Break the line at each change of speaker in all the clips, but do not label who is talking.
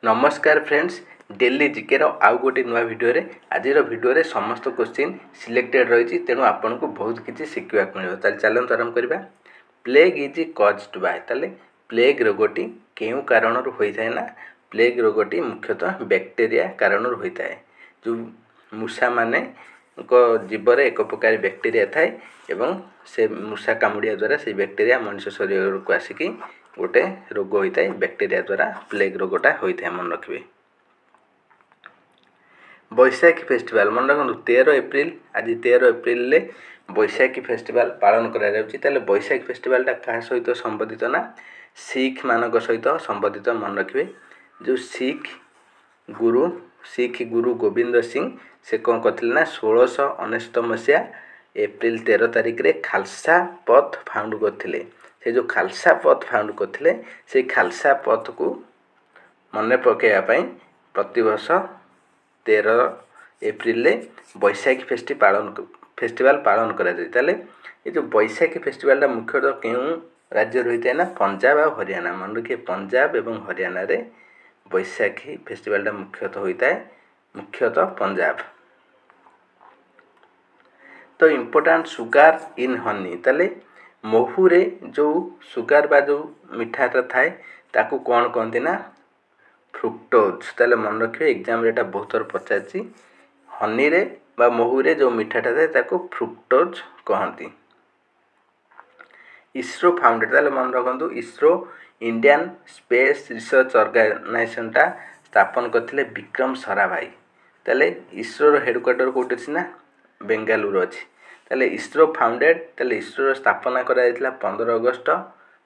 नमस्कार friends, daily GK आउ गोटे नुआ भिडियो आज भिडियो समस्त क्वेश्चन सिलेक्टेड रही तेणु आपन को बहुत किसी शिखा मिले। चलते आरंभ करवा। Plague is caused by. Plague रोगटी क्यों कारण होता है ना, प्लेग रोगटी मुख्यतः बैक्टेरिया कारण होता है। जो मूषा माने जीवर एक प्रकार बैक्टेरिया थाए एवं से मूषा कामुड़िया द्वारा से बैक्टेरिया मनुष्य शरीर को आसिकी गोटे रोग होता है। बैक्टेरिया द्वारा प्लेग रोगटा होता है, मन रखिए। बैशाखी फेस्टिवल मन रखु 13 एप्रिल। आज 13 एप्रिल बैशाखी फेस्टिवल पालन करा। बैशाखी फेस्टिवल क्या सहित संबंधित ना, सिख मान सहित संबंधित, मन रखिए। जो सिख गुरु गोविंद सिंह से कौन करते ना, 1669 मसीहा एप्रिल 13 तारिख रे खालसा पथ फाउंड करते। से जो खालसा पथ फाउंड करते से खालसा पथ को मन पकड़ापी प्रतिवर्ष 13 एप्रिल बैशाखी फेस्टिवल पालन करा जाए। ये जो बैशाखी फेस्टिवल मुख्यतः क्यों राज्य रही है ना, पंजाब और हरियाणा। मन रखिए, पंजाब एवं हरियाणा रे बैशाखी फेस्टिवल मुख्यतः होता है, मुख्यतः पंजाब। तो इम्पोर्टेंट सुगार इन हनी। ताले महू रे जो सुगार बा जो मिठाटा थाए ताकू कौन कहते ना, फ्रुक्टोज। ताले मन रखिए, एग्जाम रे बहुत थर पचार। हनी रे बा महू रे जो मिठाटा थाए ताकू फ्रुक्टोज कहती। इसरो फाउंडेड। ताले मन रखु, ISRO Indian space research organisation टा स्थापन करते विक्रम साराभाई। ताले इसरो हेडक्वार्टर कौटे अच्छी ना, बेंगालुरु अच्छी। ताले इसरो फाउंडेड। ताले इसरो स्थापना करा 15 अगस्त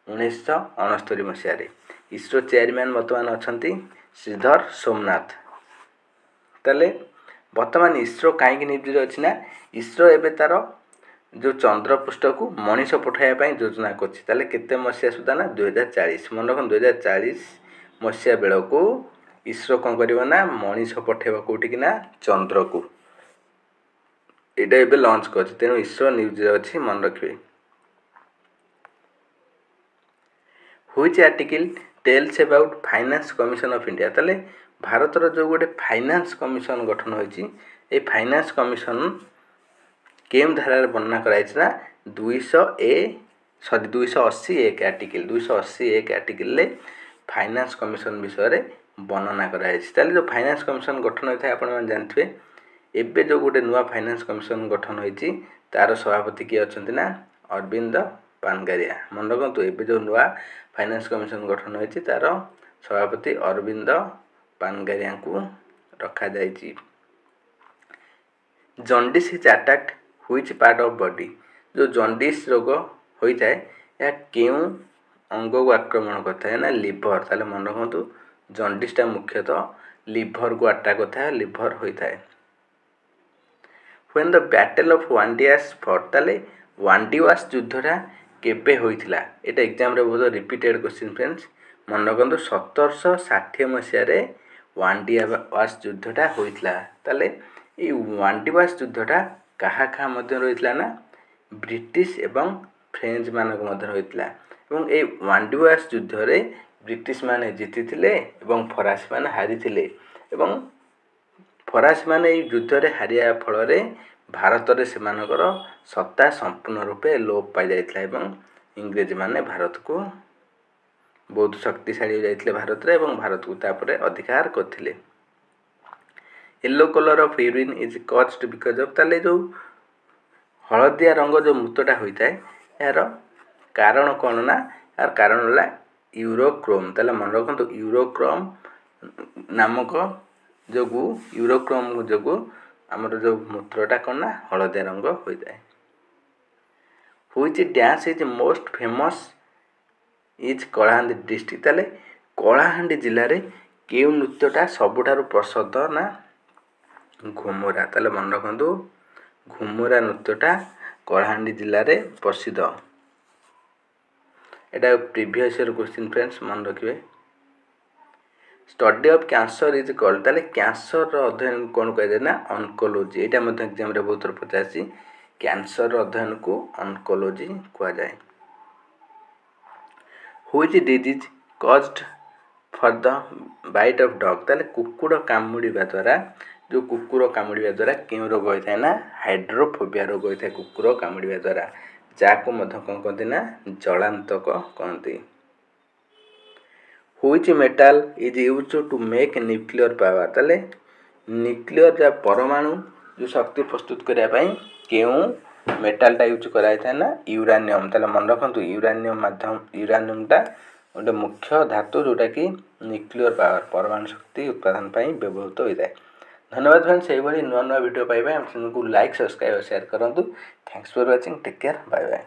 1969 मसीह। इसरो चेयरमैन बर्तमान अच्छा श्रीधर सोमनाथ। ताले बर्तमान इसरो कहीं निवृत्त अच्छी ना, इसरो एवं तार जो चंद्रपृष्ठ को मनीष पठाइबा योजना करते मसीहा सुधा ना, 2040। मन रख 2040 मसीहा बेल को इसरो कौन कर ना, मनीष पठेब कौटिक ना, चंद्र को। एटा एबे लॉन्च कर, तेणु इसरो न्यूज अच्छी, मन रखिए। Which article tells about finance commission of India. ताले भारत जो गोटे फाइनेंस कमिशन गठन होती, ये फाइनेंस कमिशन केम धारा वर्णना कराई ना, 280 एक आर्टिकल 281 आर्टिकल फाइनेंस कमिशन विषय वर्णना कराई। जो फाइनेंस कमिशन गठन होता है आप जानते, एबे जो गोटे नुआ फाइनेंस कमिशन गठन होती तार सभापति किए अच्छा ना, अरविंद पानगारिया। मन रखु, एबे जो नुआ फाइनेंस कमिशन गठन होती तार सभापति अरविंद पानगारिया को रखा जाइए। Jaundice is attacked which part of body. जो जॉन्डिस रोग होता है यह क्यों अंग को आक्रमण करता है ना, लिभर। ताले मन रखु, जॉन्डिसटा मुख्यतः लिभर को अटैक होता है, लिभर होता है। When the battle of Wandiwash fought. ताले वांडिवास युद्धटा केबे होइथिला, एटा एग्जाम रे बहुत रिपीटेड क्वेश्चन फ्रेंड्स। मन रखु, 1760 मसीह वांडिवास युद्धटा होइथिला। ताले ये वांडिवास युद्धटा कहा कहा मध्य होइथिला ना, ब्रिटिश एवं फ्रेंच मानक मध्य होइथिला। एवं ए वांडिवास युद्ध रे ब्रिटिश माने जीतिथिले एवं फरासी माने हारिथिले। एवं फरासी माने युद्ध रे हारिया फल रे भारत रे सेमानकर सत्ता संपूर्ण रूपे लोप पाई जाइथिला एवं इंग्रेज माने भारत को बहुत शक्तिशाली हो जाइथिले भारत रे, एवं भारत को तापरे अधिकार करथिले। Yellow colour of urine is caused because of. ताले जो हलदिया रंग जो मूत्रटा होता है यार कारण कौन ना, यार कारण है यूरोक्रोम। ताले मन रखु, यूरोक्रोम नामक यूरोक्रोम जो आमर जो मूत्रटा कौन ना, हलदिया रंग होता है। Which dance is most famous is Kalahandi district. ताले कलाहांडी जिले में केउ नृत्यटा सबुठारु प्रसिद्ध ना, घुमुरा। ताले मन रखु, घुमुरा नृत्यटा कलाहांडी जिले में प्रसिद्ध। एटा प्रीवियस ईयर क्वेश्चन फ्रेंड्स, मन रखिए। Study of cancer is called. ताले कैंसर अध्ययन कौन कह ना, ऑन्कोलॉजी। एटा मध्ये एग्जाम रे बहुत पचासी, कैंसर अध्ययन को ऑन्कोलॉजी कहा जाए। Which disease caused for the bite of dog ताले कुकुर कामुड़ा द्वारा जो कुकुर कामुड़ा द्वारा क्यों रोग होता है ना हाइड्रोफोबिया रोग होता है कुकुर कामुड़ा द्वारा जहाँ कौन कहते ना जलांतक कहते। Which metal is use to make nuclear power ताले न्यूक्लियर परमाणु जो शक्ति प्रस्तुत करने क्यों मेटालटा यूज कराई ना यूरानियम ताले मन रखु यूरानियम माध्यम यूरानियमटा गोटे मुख्य धातु जोटा कि न्यूक्लियर पावर परमाणु शक्ति उत्पादन व्यवहृत होता है। धन्यवाद फ्रेंड्स से नुआ नुआ वीडियो पाइबा को लाइक सब्सक्राइब और शेयर करूँ। Thanks for watching take care bye bye.